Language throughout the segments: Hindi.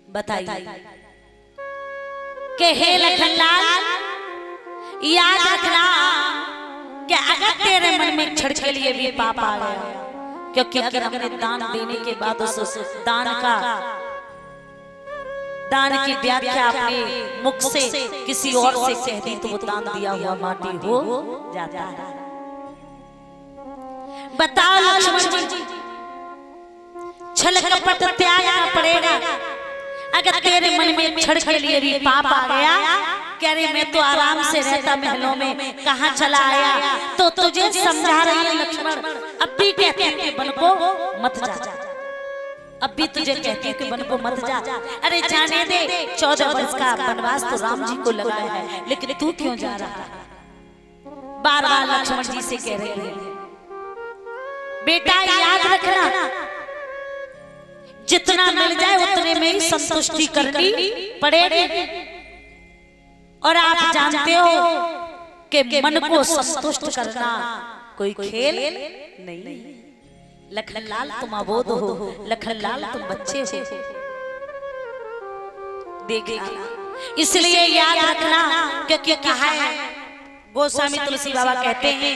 बताइए कि हे लखनलाल याद रखना कि अगर तेरे मन में क्षण के लिए भी पाप आ गया, क्योंकि अगर हमने दान देने के बाद उस दान की व्याख्या अपने मुख से किसी और से कह दी तो वो दान दिया हुआ माटी हो जाता है। बताओ लक्ष्मण जी, छल कपट त्यागना पड़ेगा। अगर तेरे मन में क्षण के लिए भी पाप आ गया, कह रहे मैं तो आराम से रहता महलों में, कहाँ चला आया, तो तुझे समझा रही है लक्ष्मण, अब भी कहती है कि बन को मत जा, अब भी तुझे कहती है कि बन को मत जा। अरे जाने दे, 14 वर्ष का वनवास तो राम जी को लगा है, लेकिन तू क्यों जा रहा है? बार बार लक्ष्मण जी से कह रही है बेटा याद रखना, जितना मिल जाए उतने में ही संतुष्टि करनी पड़ेगी। और आप जानते हो कि मन को संतुष्ट करना कोई खेल नहीं। लखनलाल तुम अबोध हो, लखनलाल तुम बच्चे हो, देखना इसलिए याद रखना, क्योंकि कहा है गोस्वामी तुलसी बाबा कहते हैं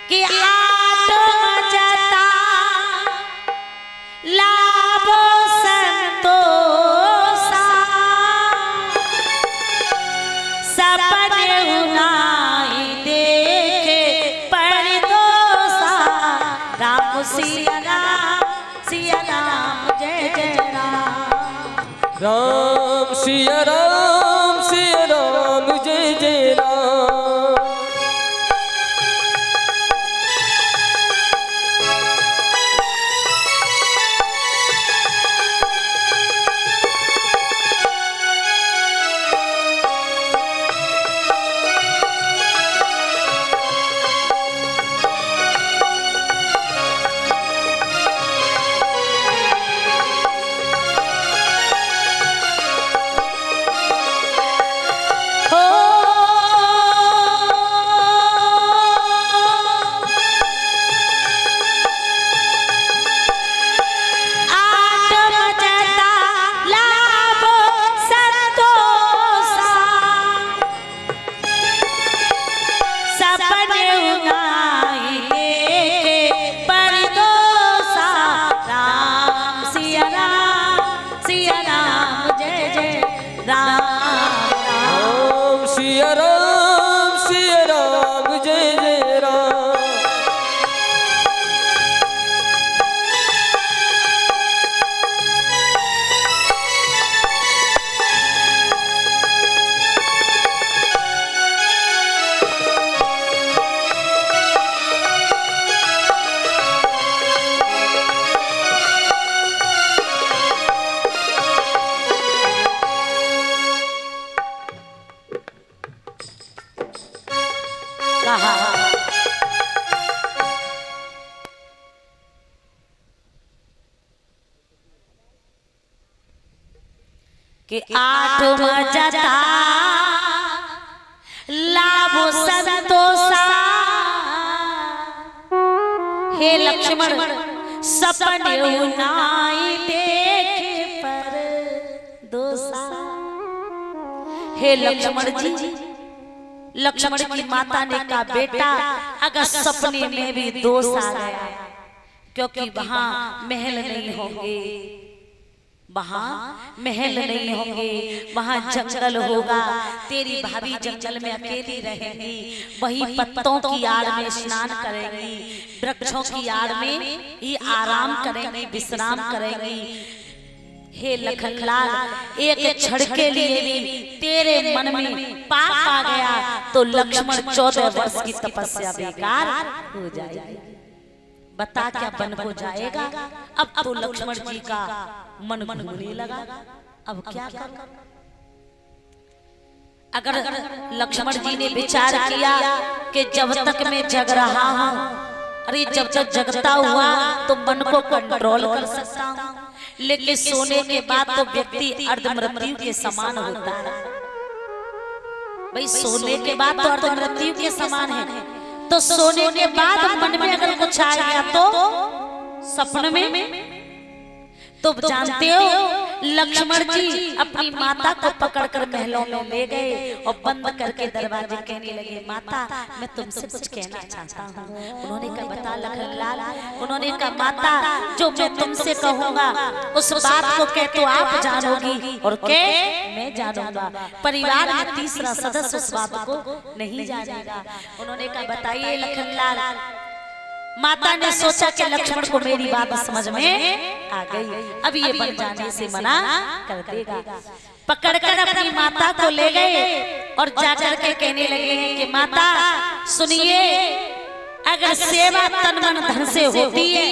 कि आत्मजता लाभ संतोषा सपने उनाई देखे परितोषा। राम सिया राम जय जय राम, राम सिया राम जय जय राम। कि आत्मजता लाभ संतोषा। हे लक्ष्मण सपने उनाई देखे पर दोषा। हे लक्ष्मण जी, लक्ष्मण की माता ने कहा बेटा अगर सपने में भी दोष आ गया, क्योंकि वहां महल नहीं होंगे, वहां महल नहीं होंगे, वहां जंगल होगा, तेरी भाभी जंगल में अकेली रहेगी, वही पत्तों की आड़ में स्नान करेंगी, वृक्षों की आड़ में ही आराम करेंगी, विश्राम करेंगी। हे लखनलाल एक क्षण के लिए भी तेरे मन में पाप आ गया तो लक्ष्मण 14 वर्ष की तपस्या बेकार हो जाएगी। बता क्या बन हो जाएगा? अब तो लक्ष्मण जी का मन घूमने लगा, अब क्या कर? अगर लक्ष्मण जी ने विचार किया कि जब तक मैं जग रहा हूं, अरे जब तक जगता हुआ तो मन को कंट्रोल कर सकता हूं, लेकिन सोने के बाद तो व्यक्ति अर्धमृत्यु के समान होता है। भाई सोने के बाद तो अर्धमृत्यु के समान है, तो सोने के बाद मन में अगर कुछ आ गया तो सपने में तो जानते हो लक्ष्मण जी अपनी माता को पकड़कर महलों में ले गए और बंद करके दरवाजे कहने लगे, माता मैं तुमसे कुछ कहना चाहता हूँ। उन्होंने कहा बता लखनलाल। उन्होंने कहा माता जो मैं तुमसे कहूँगा उस बात को कह तो आप जानोगी और के मैं जानूंगा, परिवार में तीसरा सदस्य उस बात को नहीं जानेगा। उन्होंने कहा बताइए लखनलाल। माता ने सोचा कि लक्ष्मण को मेरी बात समझ में आ गई, अब ये बन जाने से मना कर देगा। पकड़कर अपनी माता को ले गए और जाकर के कहने लगे हैं कि माता सुनिए, अगर सेवा तन मन धन से होती है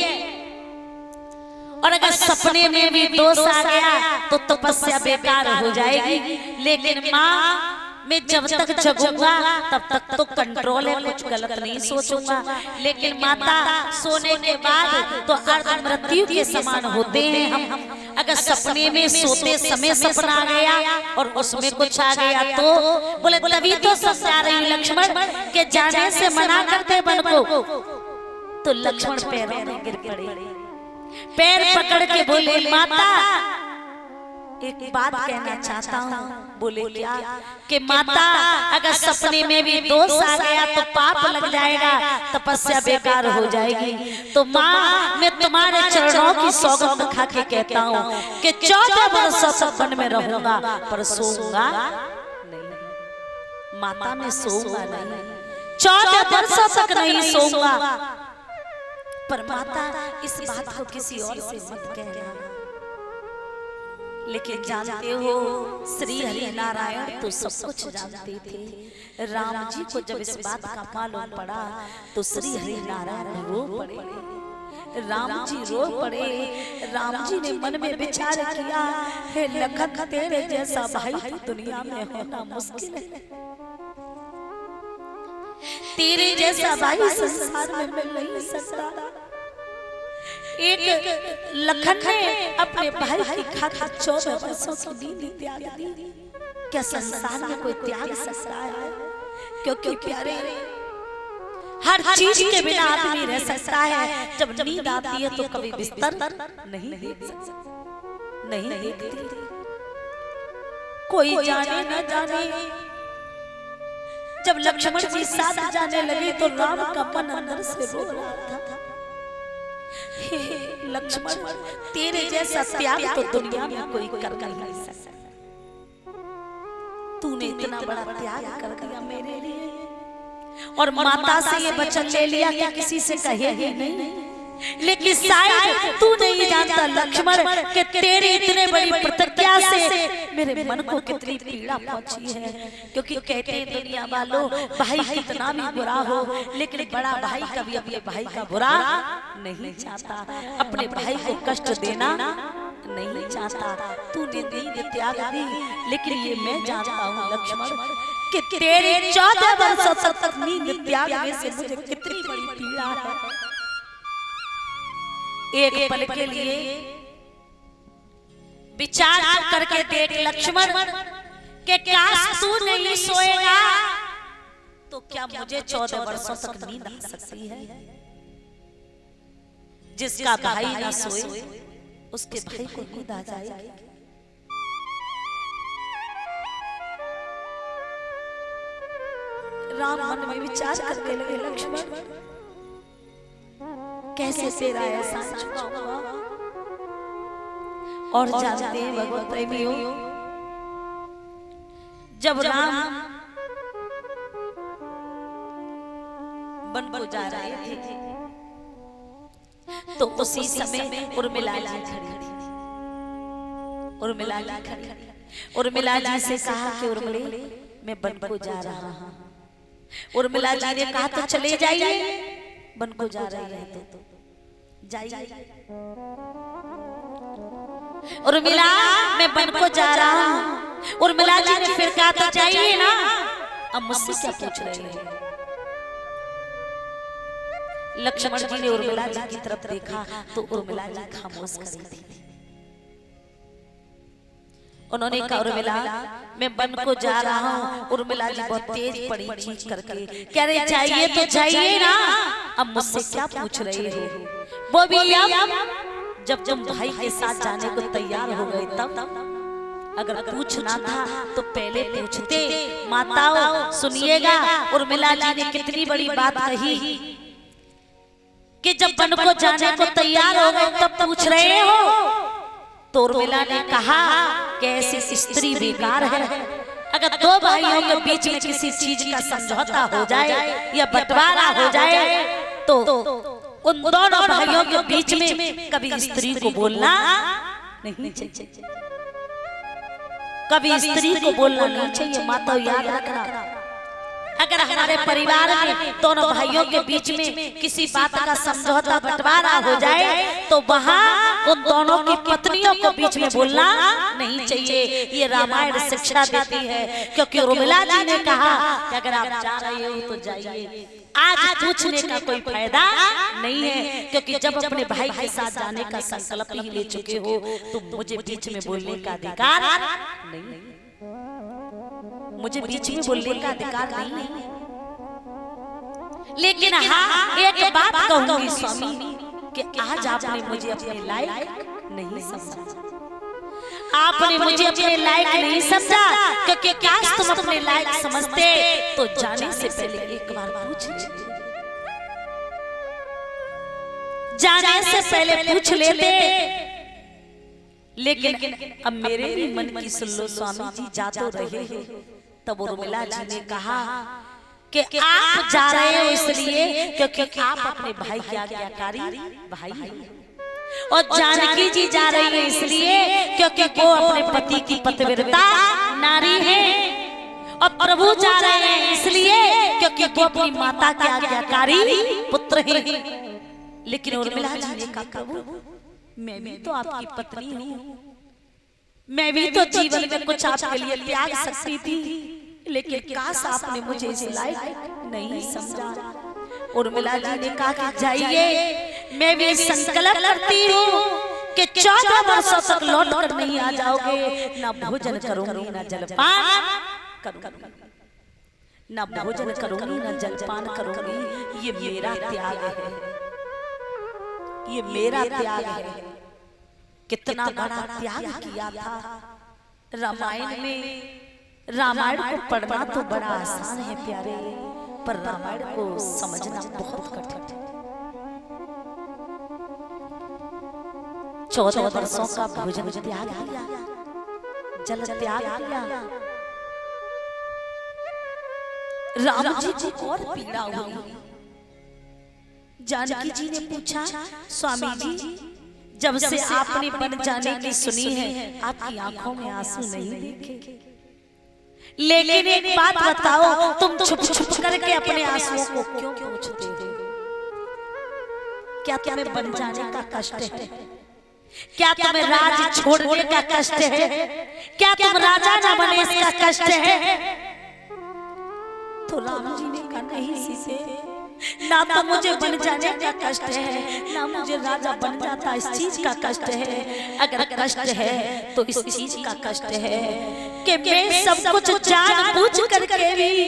और अगर सपने में भी दोष आ गया तो तपस्या बेकार हो जाएगी, लेकिन माँ मैं जब तक जगूंगा तब तक तो कंट्रोल है, कुछ गलत नहीं सोचूंगा, लेकिन माता सोने के बाद तो अर्ध मृत्यु के समान होते हैं हम। अगर सपने में सोते समय सपना आ गया और उसमें कुछ आ गया तो बोले तभी तो समझा रही लक्ष्मण के जाने से मना करते बन को। तो लक्ष्मण पैरों में गिर पड़े, पैर पकड़ के बोले माता एक बात कहना चाहता हूँ। बोले क्या? कि माता अगर सपने में भी दोष आ गया तो पाप लग जाएगा, तपस्या बेकार हो जाएगी। तो माँ मैं तुम्हारे चरणों की सौगंध खा के कहता हूँ कि 14 वर्षों तक वन में रहूंगा पर सोऊंगा नहीं। माता मैं सोऊंगा नहीं, 14 वर्षों तक नहीं सोऊंगा। पर माता इस बात को किसी और से मत कहना। लेकिन जानते हो श्री हरि नारायण तो सब कुछ जानते थे। राम जी को जब इस बात का मालूम पड़ा तो श्री हरि नारायण रो पड़े, राम जी रो पड़े। राम जी ने मन में विचार किया, हे लखन तेरे जैसा भाई दुनिया में होना मुश्किल है, तेरे जैसा भाई संसार में मिल नहीं सकता। एक लखन ने अपने भाई की खातिर 14 वर्षों की नींद त्याग दी। क्या संसार में कोई त्याग सकता है? क्योंकि प्यारे हर चीज के बिना आदमी रह सकता है। जब नींद आती है तो कभी बिस्तर नहीं देख सकता, नहीं देखती। कोई जाने न जाने जब लक्ष्मण जी साथ जाने लगे तो राम का मन अंदर से रो रहा था। हे लक्ष्मण तेरे जैसा त्याग तो दुनिया में कोई कर नहीं सकता। तूने इतना बड़ा त्याग कर दिया मेरे लिए और माता से ये वचन ले लिया कि किसी से कहे ही नहीं। लेकिन शायद तू नहीं जानता लक्ष्मण कि तेरी इतने बड़ी प्रतिज्ञा से मेरे मन को कितनी पीड़ा पहुंची है। क्योंकि कहते हैं दुनिया वालों भाई कितना भी बुरा हो लेकिन बड़ा भाई कभी अपने भाई का बुरा नहीं चाहता, अपने भाई को कष्ट देना नहीं चाहता। तूने नींद त्याग दी, लेकिन ये मैं जानता हूँ लक्ष्मण कि तेरे 14 वर्षों तक नींद त्यागने से मुझे कितनी बड़ी पीड़ा है। एक पल के लिए विचार करके देख लक्ष्मण कि काश तू नहीं सोएगा तो क्या मुझे 14 वर्षों तक नींद आ सकती है? जिसका भाई ना सोए उसके भाई को नींद आ जाएगी। राम मन में विचार करने लगे लक्ष्मण कैसे तेरा ऐसा चुका हुआ। और जानते हैं भगवत प्रेमियों जब राम वन को जा रहे थे तो उसी समय उर्मिला जी खड़ी थी। उर्मिला जी खड़ी, उर्मिला जी से कहा कि उर्मिले मैं वन को जा रहा हूँ। उर्मिला जी ने कहा तो चले जाइए, वन को जा रहे हैं तो जाइए। उर्मिला मैं वन को जा रहा हूँ। उर्मिला जी ने फिर कहा तो जाइए ना, अब मुझसे क्या पूछ रहे हैं? लक्ष्मण जी ने उर्मिला जी की तरफ देखा तो उर्मिला जी खामोश खड़ी थी। उन्होंने कहा उर्मिला मैं वन को जा रहा हूँ। उर्मिला जी बहुत तेज पड़ी चीख करके कह रही जाइए तो जाइए ना, अब मुझसे क्या पूछ रही हो? वो भी अब जब तुम भाई के साथ जाने को तैयार हो गए तब अगर पूछना था तो पहले पूछते। माताओं सुनिएगा, उर्मिला जी ने कितनी बड़ी बात कही कि जब बन को जाने को तैयार हो गए तब पूछ रहे हो। तो उर्मिला ने कहा कि ऐसी स्त्री बेकार है। अगर दो भाइयों के बीच में किसी चीज का समझौता हो जाए या बंटवारा हो जाए तो उन दोनों भाइयों के बीच में कभी स्त्री को बोलना नहीं चाहिए, कभी स्त्री को बोलना नहीं चाहिए। माता याद रखना, अगर हमारे परिवार में दोनों भाइयों के बीच में किसी बात का समझौता बंटवारा हो जाए तो वहाँ उन दोनों की पत्नियों को बीच में बोलना नहीं चाहिए। ये रामायण शिक्षा देती है, क्योंकि उर्मिला जी ने कहा कि अगर आप जा रहे हो तो जाइए, आज पूछने का कोई फायदा नहीं है, क्योंकि जब अपने भाई के साथ जाने का संकल्प ही ले चुके हो तो मुझे बीच में बोलने का अधिकार नहीं, मुझे बीच में बोलने का अधिकार नहीं है। लेकिन हाँ एक बात कहूंगी स्वामी कि आज आपने मुझे अपने लायक नहीं समझा, आपने मुझे अपने लायक नहीं समझा, क्योंकि काश तुम अपने लायक समझते तो जाने से पहले एक बार पूछ लेते, जाने से पहले पूछ लेते। लेकिन अब मेरे भी मन की सुन लो स्वामी जी, जा तो रहे हैं। तब उर्मिला जी ने कहा कि आप जा रहे हो इसलिए क्योंकि आप अपने भाई के आज्ञाकारी भाई हैं, और जानकी जी जा रही है इसलिए क्योंकि वो अपने पति की पतिव्रता नारी है, और प्रभु जा रहे हैं इसलिए क्योंकि वो अपनी माता के आज्ञाकारी पुत्र हैं। लेकिन उर्मिला जी ने कहा प्रभु मैं भी तो आपकी पत्नी हूँ, मैं भी तो जीवन में कुछ आपके लिए त्याग सकती थी, लेकिन काश आपने मुझे इस लायक नहीं समझा। उर्मिला जी ने कहा कि जाइए, मैं भी संकल्प करती हूँ कि 14 वर्षों तक लौट कर नहीं आ जाओगे, ना भोजन करूंगी ना जलपान करूंगी, ना भोजन करूंगी ना जलपान करूंगी। ये मेरा त्याग है, ये मेरा त्याग है। कितना बड़ा त्याग किया था रामायण में। रामायण को पढ़ना तो बड़ा आसान है प्यारे, पर रामायण को समझना बहुत कठिन है। 14 वर्षों का भोजन त्याग किया, जल त्याग किया। राम जी को और पीड़ा हुई। जानकी जी ने पूछा स्वामी जी जब से आपने बन जाने की सुनी है आपकी आंखों में आंसू नहीं देखे, लेकिन एक बात बताओ तुम छुप छुप करके अपने आंसुओं को क्यों पोंछते हो? क्या तुम्हें बन जाने का कष्ट है? क्या तुम्हें राज छोड़ने का कष्ट है? क्या तुम राजा न बने इसका कष्ट है? तो राम जी ने कहा नहीं सीते, ना तो मुझे बन जाने का कष्ट है, ना मुझे राजा बन जाता इस चीज का कष्ट है। अगर कष्ट है तो इस चीज का कष्ट है कि मैं सब कुछ जानबूझ करके भी